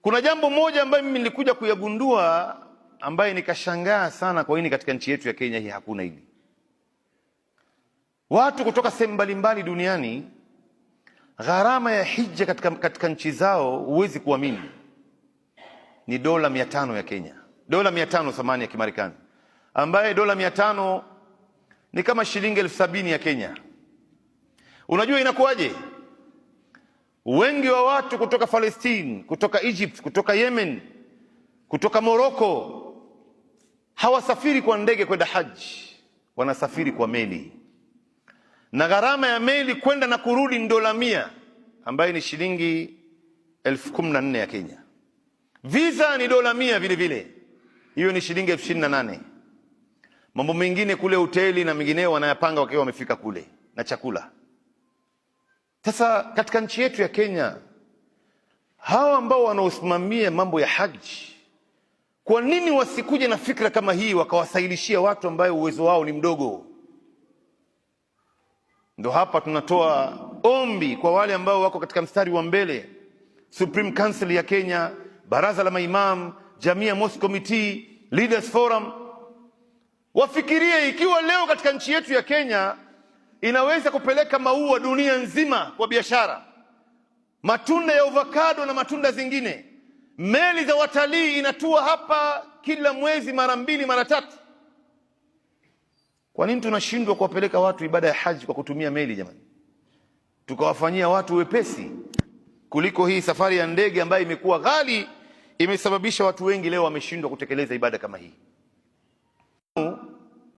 Kuna jambo moja ambayo mimi nilikuja kuyagundua, ambaye nikashangaa sana, kwa nini katika nchi yetu ya Kenya hii hakuna hili. Watu kutoka sehemu mbalimbali duniani, gharama ya hija katika nchi zao huwezi kuamini, ni dola 500 ya Kenya, dola 500 thamani ya Kimarekani, ambaye dola 500 ni kama shilingi 70,000 ya Kenya. Unajua inakuwaje? Wengi wa watu kutoka Palestine, kutoka Egypt, kutoka Yemen, kutoka Morocco hawasafiri kwa ndege kwenda haji, wanasafiri kwa meli, na gharama ya meli kwenda na kurudi ni dola 100, ambaye ni shilingi 14,000 ya Kenya. Visa ni dola 100 vile vile, hiyo ni shilingi 28,000. Mambo mengine kule hoteli na mengineo wanayapanga wakiwa wamefika kule, na chakula. Sasa katika nchi yetu ya Kenya, hawa ambao wanaosimamia mambo ya haji, kwa nini wasikuje na fikra kama hii wakawasailishia watu ambayo uwezo wao ni mdogo? Ndo hapa tunatoa ombi kwa wale ambao wako katika mstari wa mbele, Supreme Council ya Kenya, Baraza la Maimam, Jamia Mosque Committee, Leaders Forum, wafikirie ikiwa leo katika nchi yetu ya Kenya inaweza kupeleka maua dunia nzima kwa biashara, matunda ya avocado na matunda zingine, meli za watalii inatua hapa kila mwezi mara 2 mara 3. Kwa nini tunashindwa kuwapeleka watu ibada ya haji kwa kutumia meli jamani? Tukawafanyia watu wepesi kuliko hii safari ya ndege ambayo imekuwa ghali, imesababisha watu wengi leo wameshindwa kutekeleza ibada kama hii.